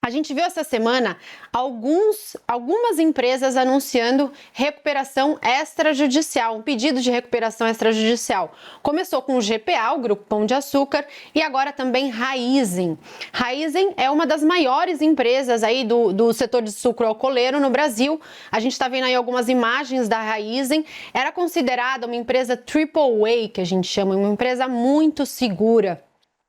A gente viu essa semana algumas empresas anunciando recuperação extrajudicial, um pedido de recuperação extrajudicial. Começou com o GPA, o Grupo Pão de Açúcar, e agora também Raízen. Raízen é uma das maiores empresas aí do setor de sucro alcooleiro no Brasil. A gente está vendo aí algumas imagens da Raízen. Era considerada uma empresa AAA, que a gente chama, uma empresa muito segura,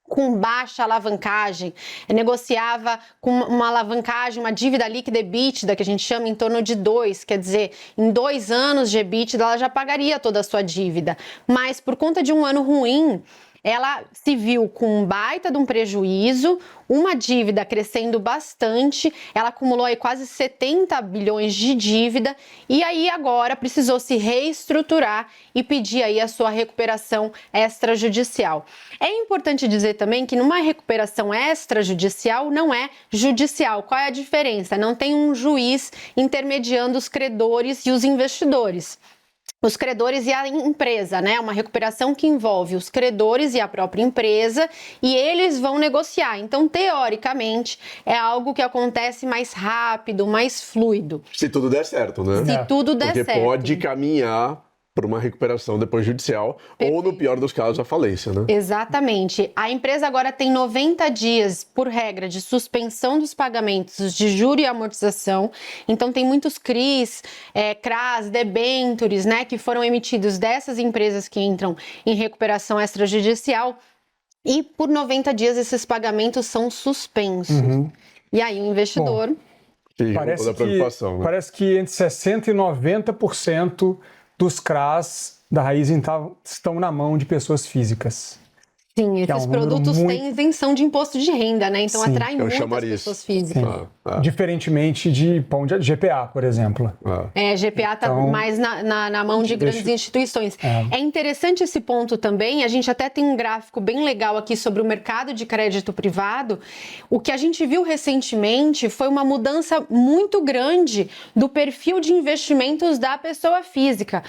com baixa alavancagem, negociava com uma alavancagem, uma dívida líquida EBITDA, que a gente chama em torno de 2, quer dizer, em 2 anos de EBITDA ela já pagaria toda a sua dívida, mas por conta de um ano ruim, ela se viu com um baita de um prejuízo, uma dívida crescendo bastante, ela acumulou aí quase 70 bilhões de dívida e aí agora precisou se reestruturar e pedir aí a sua recuperação extrajudicial. É importante dizer também que numa recuperação extrajudicial não é judicial. Qual é a diferença? Não tem um juiz intermediando os credores e os investidores. Os credores e a empresa, né? Uma recuperação que envolve os credores e a própria empresa e eles vão negociar. Então, teoricamente, é algo que acontece mais rápido, mais fluido. Se tudo der certo, né? Se tudo der certo. Porque pode caminhar para uma recuperação depois judicial. Perfeito. Ou, no pior dos casos, a falência, né? Exatamente. A empresa agora tem 90 dias, por regra, de suspensão dos pagamentos de juros e amortização. Então, tem muitos CRIs, CRAs, debêntures, né, que foram emitidos dessas empresas que entram em recuperação extrajudicial. E, por 90 dias, esses pagamentos são suspensos. Uhum. E aí, o investidor... Parece que entre 60% e 90% dos CRAs da Raízen estão na mão de pessoas físicas. Sim, esses produtos têm isenção de imposto de renda, né? Então atraem muitas pessoas físicas. Diferentemente de pão de GPA, por exemplo. GPA está mais na mão de grandes instituições. É interessante esse ponto também, a gente até tem um gráfico bem legal aqui sobre o mercado de crédito privado. O que a gente viu recentemente foi uma mudança muito grande do perfil de investimentos da pessoa física.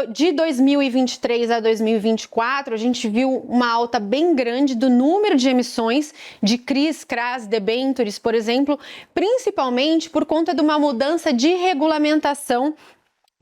De 2023 a 2024, a gente viu uma alta bem grande do número de emissões de CRIs, CRAs, debêntures, por exemplo, principalmente por conta de uma mudança de regulamentação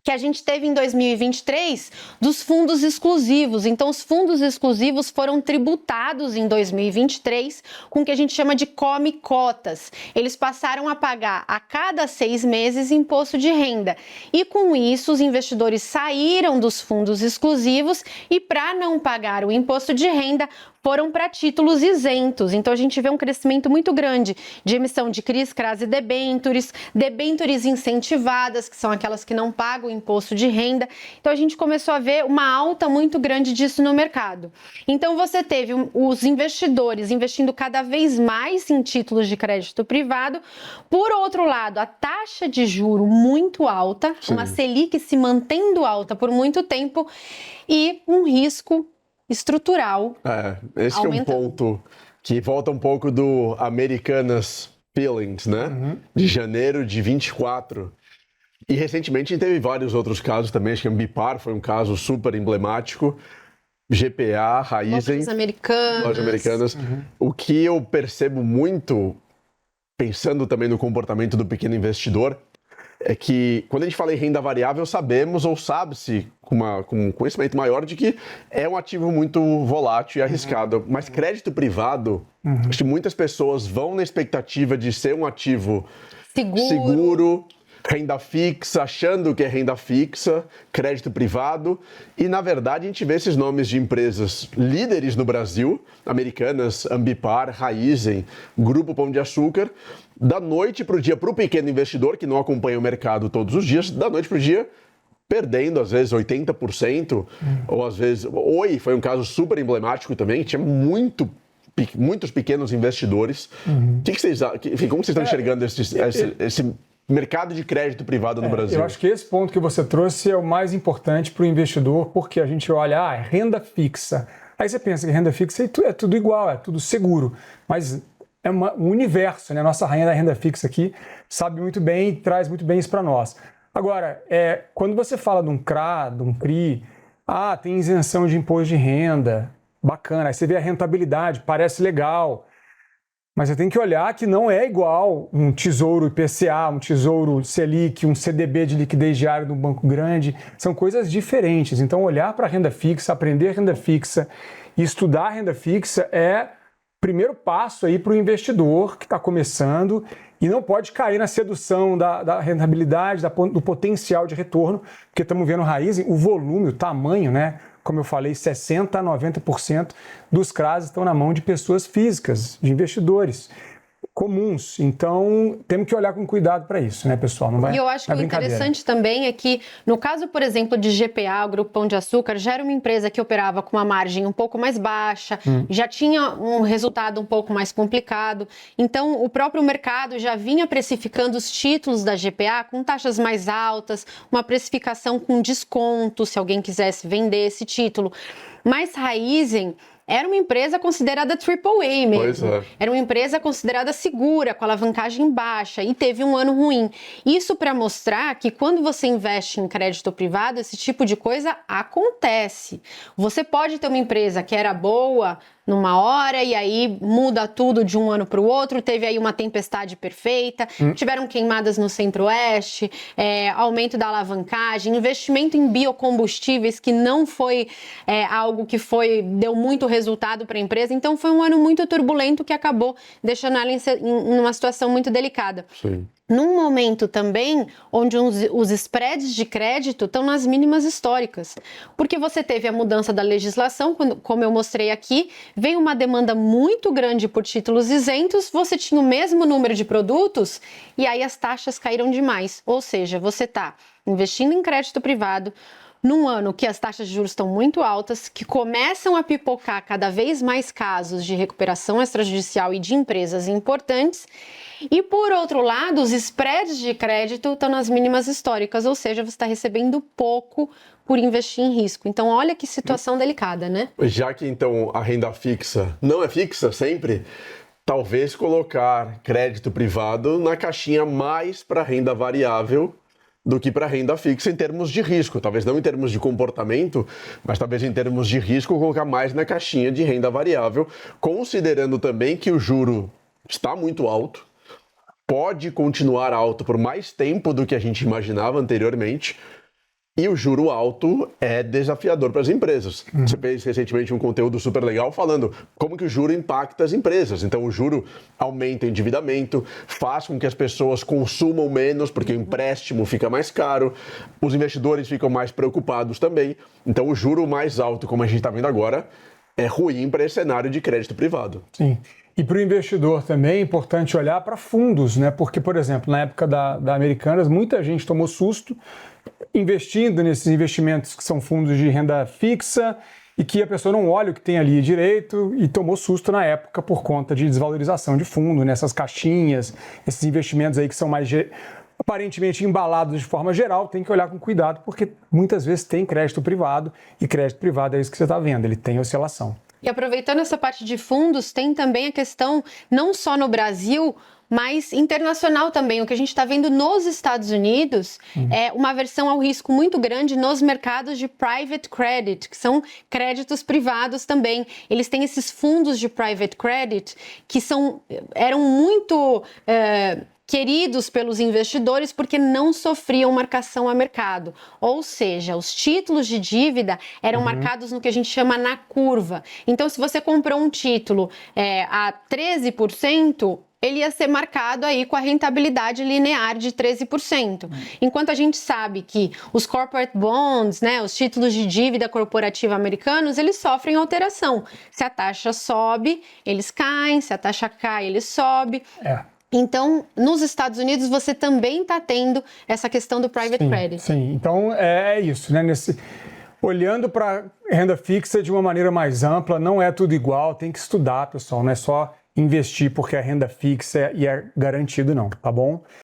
que a gente teve em 2023 dos fundos exclusivos. Então, os fundos exclusivos foram tributados em 2023 com o que a gente chama de come-cotas. Eles passaram a pagar a cada 6 meses imposto de renda. E com isso, os investidores saíram dos fundos exclusivos e, para não pagar o imposto de renda, foram para títulos isentos. Então, a gente vê um crescimento muito grande de emissão de CRIs, CRAs e debêntures incentivadas, que são aquelas que não pagam imposto de renda. Então, a gente começou a ver uma alta muito grande disso no mercado. Então, você teve os investidores investindo cada vez mais em títulos de crédito privado. Por outro lado, a taxa de juro muito alta, uma Selic se mantendo alta por muito tempo e um risco estrutural. Esse é um ponto que volta um pouco do Americanas Feelings, né? Uhum. De janeiro de 24. E recentemente a gente teve vários outros casos também, acho que a Ambipar foi um caso super emblemático, GPA, Raízen, Lojas Americanas. Uhum. O que eu percebo muito, pensando também no comportamento do pequeno investidor, é que quando a gente fala em renda variável, sabemos ou sabe-se com um conhecimento maior de que é um ativo muito volátil e arriscado. Uhum. Mas crédito privado, acho que muitas pessoas vão na expectativa de ser um ativo seguro, renda fixa, achando que é renda fixa, crédito privado. E, na verdade, a gente vê esses nomes de empresas líderes no Brasil, Americanas, Ambipar, Raízen, Grupo Pão de Açúcar, da noite para o dia, para o pequeno investidor que não acompanha o mercado todos os dias, da noite para o dia, perdendo, às vezes, 80%, ou às vezes... Oi, foi um caso super emblemático também, que tinha muitos pequenos investidores. Uhum. Como vocês estão enxergando esse mercado de crédito privado no Brasil? Eu acho que esse ponto que você trouxe é o mais importante para o investidor, porque a gente olha, renda fixa. Aí você pensa que renda fixa é tudo igual, é tudo seguro, mas é um universo, né? Nossa rainha da renda fixa aqui sabe muito bem e traz muito bem isso para nós. Agora, quando você fala de um CRA, de um CRI, tem isenção de imposto de renda, bacana, aí você vê a rentabilidade, parece legal. Mas você tem que olhar que não é igual um tesouro IPCA, um tesouro Selic, um CDB de liquidez diária de um banco grande. São coisas diferentes. Então, olhar para a renda fixa, aprender renda fixa e estudar renda fixa é o primeiro passo aí para o investidor que está começando e não pode cair na sedução da rentabilidade, do potencial de retorno, porque estamos vendo Raizen, o volume, o tamanho, né? Como eu falei, 60% a 90% dos CRAs estão na mão de pessoas físicas, de investidores comuns. Então, temos que olhar com cuidado para isso, né, pessoal? Não vai, e eu acho que o interessante também é que, no caso, por exemplo, de GPA, o Grupo Pão de Açúcar, já era uma empresa que operava com uma margem um pouco mais baixa, já tinha um resultado um pouco mais complicado. Então, o próprio mercado já vinha precificando os títulos da GPA com taxas mais altas, uma precificação com desconto, se alguém quisesse vender esse título. Mas Raizen era uma empresa considerada AAA mesmo. Pois é. Era uma empresa considerada segura, com alavancagem baixa, e teve um ano ruim. Isso para mostrar que quando você investe em crédito privado, esse tipo de coisa acontece. Você pode ter uma empresa que era boa numa hora e aí muda tudo de um ano para o outro, teve aí uma tempestade perfeita, tiveram queimadas no Centro-Oeste, aumento da alavancagem, investimento em biocombustíveis que não foi algo que deu muito resultado para a empresa, então foi um ano muito turbulento que acabou deixando ela em uma situação muito delicada. Sim. Num momento também onde os spreads de crédito estão nas mínimas históricas, porque você teve a mudança da legislação, como eu mostrei aqui, veio uma demanda muito grande por títulos isentos, você tinha o mesmo número de produtos e aí as taxas caíram demais, ou seja, você está investindo em crédito privado, num ano que as taxas de juros estão muito altas, que começam a pipocar cada vez mais casos de recuperação extrajudicial e de empresas importantes, e por outro lado, os spreads de crédito estão nas mínimas históricas, ou seja, você está recebendo pouco por investir em risco. Então, olha que situação delicada, né? Já que então a renda fixa não é fixa sempre, talvez colocar crédito privado na caixinha mais para renda variável do que para renda fixa em termos de risco. Talvez não em termos de comportamento, mas talvez em termos de risco colocar mais na caixinha de renda variável, considerando também que o juro está muito alto, pode continuar alto por mais tempo do que a gente imaginava anteriormente, e o juro alto é desafiador para as empresas. Você fez recentemente um conteúdo super legal falando como que o juro impacta as empresas. Então o juro aumenta o endividamento, faz com que as pessoas consumam menos porque o empréstimo fica mais caro, os investidores ficam mais preocupados também. Então o juro mais alto, como a gente está vendo agora, é ruim para esse cenário de crédito privado. Sim. E para o investidor também é importante olhar para fundos, né? Porque, por exemplo, na época da Americanas, muita gente tomou susto investindo nesses investimentos que são fundos de renda fixa e que a pessoa não olha o que tem ali direito e tomou susto na época por conta de desvalorização de fundo, nessas caixinhas, esses investimentos aí que são mais aparentemente embalados de forma geral, tem que olhar com cuidado porque muitas vezes tem crédito privado e crédito privado é isso que você está vendo, ele tem oscilação. E aproveitando essa parte de fundos, tem também a questão, não só no Brasil, mas internacional também. O que a gente está vendo nos Estados Unidos é uma aversão ao risco muito grande nos mercados de private credit, que são créditos privados também. Eles têm esses fundos de private credit que eram muito queridos pelos investidores porque não sofriam marcação a mercado. Ou seja, os títulos de dívida eram marcados no que a gente chama na curva. Então, se você comprou um título a 13%, ele ia ser marcado aí com a rentabilidade linear de 13%. Enquanto a gente sabe que os corporate bonds, né, os títulos de dívida corporativa americanos, eles sofrem alteração. Se a taxa sobe, eles caem, se a taxa cai, eles sobem. Então, nos Estados Unidos, você também está tendo essa questão do private credit. Sim, então é isso, né? Olhando para renda fixa de uma maneira mais ampla, não é tudo igual, tem que estudar, pessoal, não é só investir porque é renda fixa e é garantido, não, tá bom?